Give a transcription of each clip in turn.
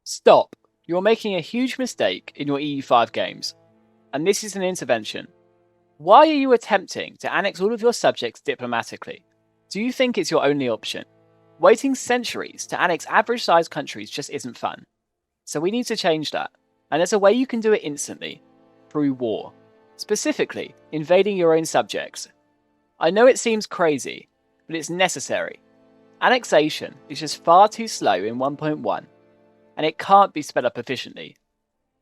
Stop! You're making a huge mistake in your EU5 games, and this is an intervention. Why are you attempting to annex all of your subjects diplomatically? Do you think it's your only option? Waiting centuries to annex average-sized countries just isn't fun. So we need to change that, and there's a way you can do it instantly, through war. Specifically, invading your own subjects. I know it seems crazy, but it's necessary. Annexation is just far too slow in 1.1, and it can't be sped up efficiently.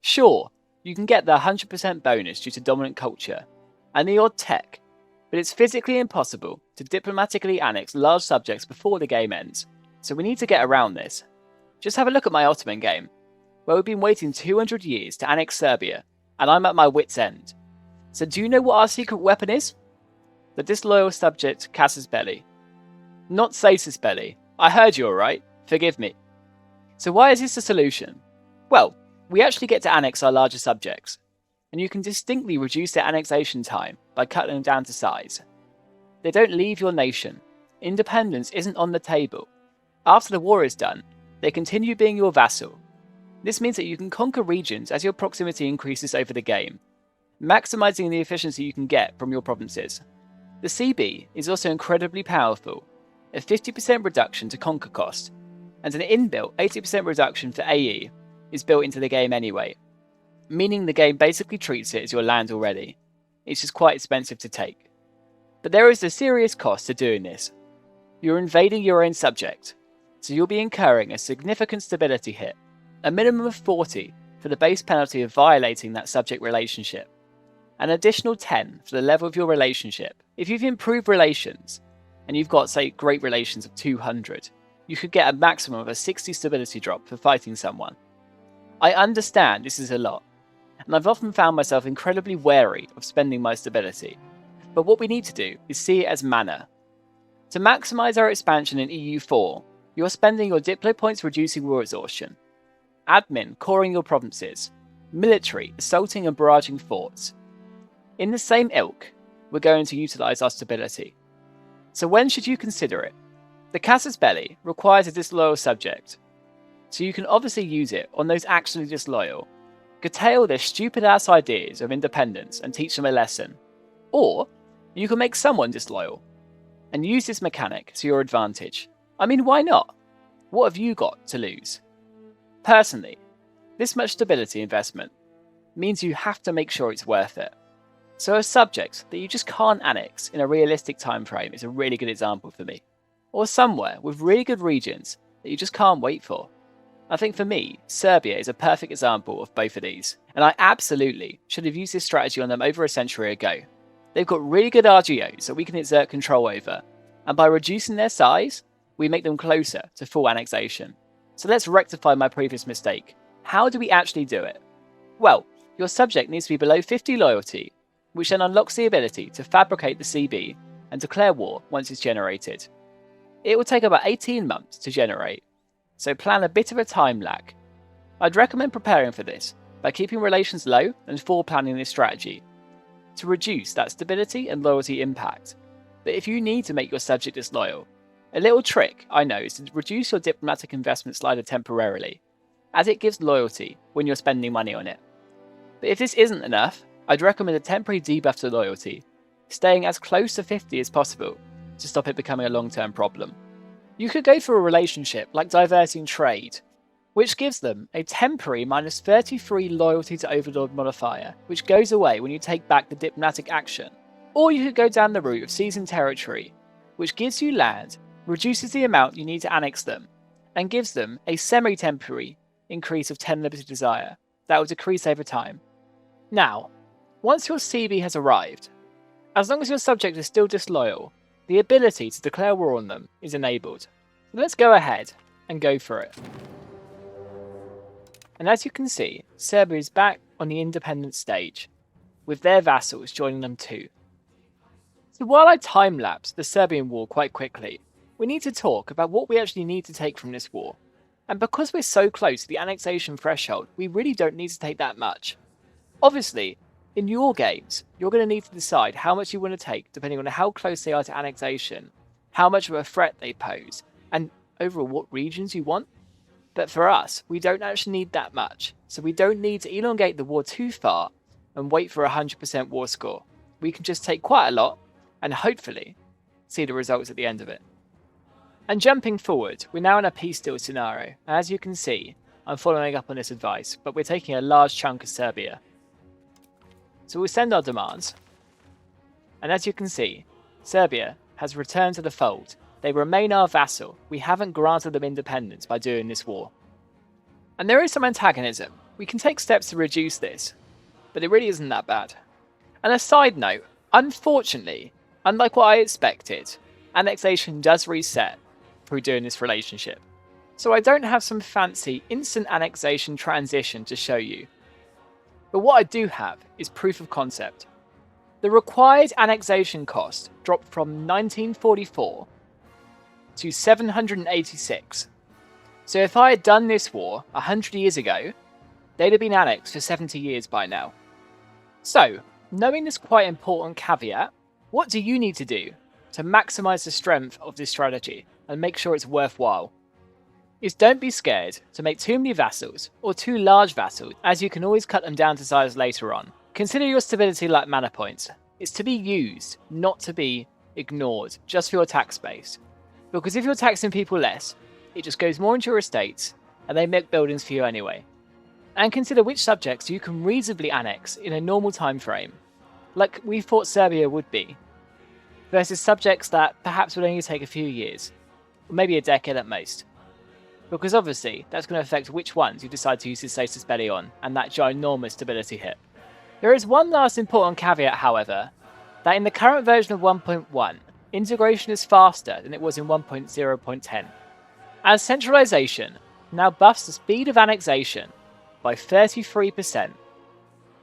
Sure, you can get the 100% bonus due to dominant culture, and the odd tech, but it's physically impossible to diplomatically annex large subjects before the game ends, so we need to get around this. Just have a look at my Ottoman game, where we've been waiting 200 years to annex Serbia, and I'm at my wit's end. So do you know what our secret weapon is? The Disloyal Subject casus belli. Not casus belli. I heard you alright, forgive me. So why is this the solution? Well, we actually get to annex our larger subjects, and you can distinctly reduce their annexation time by cutting them down to size. They don't leave your nation. Independence isn't on the table. After the war is done, they continue being your vassal. This means that you can conquer regions as your proximity increases over the game, maximizing the efficiency you can get from your provinces. The CB is also incredibly powerful, a 50% reduction to conquer cost, and an inbuilt 80% reduction for AE is built into the game anyway, meaning the game basically treats it as your land already. It's just quite expensive to take. But there is a serious cost to doing this. You're invading your own subject, so you'll be incurring a significant stability hit, a minimum of 40 for the base penalty of violating that subject relationship, an additional 10 for the level of your relationship. If you've improved relations, and you've got, say, great relations of 200, you could get a maximum of a 60 stability drop for fighting someone. I understand this is a lot, and I've often found myself incredibly wary of spending my stability, but what we need to do is see it as mana. To maximise our expansion in EU4, you're spending your Diplo points reducing war exhaustion, admin coring your provinces, military assaulting and barraging forts. In the same ilk, we're going to utilise our stability. So when should you consider it? The casus belli requires a disloyal subject, so you can obviously use it on those actually disloyal, curtail their stupid ass ideas of independence and teach them a lesson. Or you can make someone disloyal and use this mechanic to your advantage. I mean, why not? What have you got to lose? Personally, this much stability investment means you have to make sure it's worth it. So a subject that you just can't annex in a realistic time frame is a really good example for me. Or somewhere with really good regions that you just can't wait for. I think for me, Serbia is a perfect example of both of these, and I absolutely should have used this strategy on them over a century ago. They've got really good RGOs that we can exert control over, and by reducing their size, we make them closer to full annexation. So let's rectify my previous mistake. How do we actually do it? Well, your subject needs to be below 50 loyalty, which then unlocks the ability to fabricate the CB and declare war once it's generated. It will take about 18 months to generate, so plan a bit of a time lag. I'd recommend preparing for this by keeping relations low and foreplanning this strategy to reduce that stability and loyalty impact. But if you need to make your subject disloyal, a little trick I know is to reduce your diplomatic investment slider temporarily, as it gives loyalty when you're spending money on it. But if this isn't enough, I'd recommend a temporary debuff to loyalty, staying as close to 50 as possible to stop it becoming a long-term problem. You could go for a relationship like diverting trade, which gives them a temporary minus 33 loyalty to Overlord modifier, which goes away when you take back the diplomatic action. Or you could go down the route of seizing territory, which gives you land, reduces the amount you need to annex them, and gives them a semi-temporary increase of 10 liberty desire that will decrease over time. Now, once your CB has arrived, as long as your subject is still disloyal, the ability to declare war on them is enabled. So let's go ahead and go for it. And as you can see, Serbia is back on the independent stage, with their vassals joining them too. So while I time-lapse the Serbian war quite quickly, we need to talk about what we actually need to take from this war. And because we're so close to the annexation threshold, we really don't need to take that much. Obviously, in your games, you're going to need to decide how much you want to take depending on how close they are to annexation, how much of a threat they pose, and overall what regions you want. But for us, we don't actually need that much, so we don't need to elongate the war too far and wait for a 100% war score. We can just take quite a lot and hopefully see the results at the end of it. And jumping forward, we're now in a peace deal scenario. As you can see, I'm following up on this advice, but we're taking a large chunk of Serbia. So we'll send our demands. And as you can see, Serbia has returned to the fold. They remain our vassal. We haven't granted them independence by doing this war. And there is some antagonism. We can take steps to reduce this, but it really isn't that bad. And a side note, unfortunately, unlike what I expected, annexation does reset through doing this relationship. So I don't have some fancy instant annexation transition to show you. But what I do have is proof of concept. The required annexation cost dropped from 1944 to 786. So if I had done this war 100 years ago, they'd have been annexed for 70 years by now. So, knowing this quite important caveat, what do you need to do to maximize the strength of this strategy and make sure it's worthwhile? Is don't be scared to make too many vassals or too large vassals, as you can always cut them down to size later on. Consider your stability like mana points. It's to be used, not to be ignored, just for your tax base. Because if you're taxing people less, it just goes more into your estates, and they make buildings for you anyway. And consider which subjects you can reasonably annex in a normal time frame, like we thought Serbia would be, versus subjects that perhaps would only take a few years, or maybe a decade at most. Because obviously, that's going to affect which ones you decide to use this status belli on, and that ginormous stability hit. There is one last important caveat, however, that in the current version of 1.1, integration is faster than it was in 1.0.10, as centralization now buffs the speed of annexation by 33%,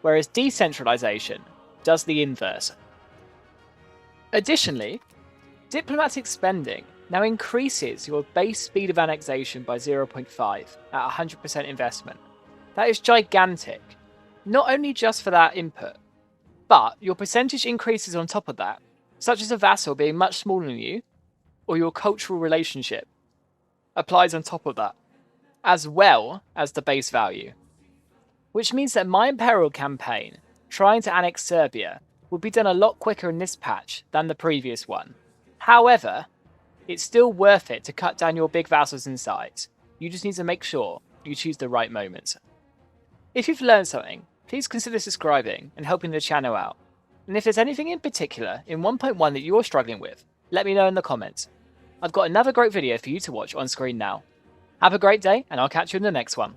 whereas decentralization does the inverse. Additionally, diplomatic spending now increases your base speed of annexation by 0.5 at 100% investment. That is gigantic, not only just for that input, but your percentage increases on top of that, such as a vassal being much smaller than you, or your cultural relationship applies on top of that, as well as the base value. Which means that my Imperial campaign, trying to annex Serbia, will be done a lot quicker in this patch than the previous one. However, it's still worth it to cut down your big vassals in size. You just need to make sure you choose the right moments. If you've learned something, please consider subscribing and helping the channel out. And if there's anything in particular in 1.1 that you're struggling with, let me know in the comments. I've got another great video for you to watch on screen now. Have a great day, and I'll catch you in the next one.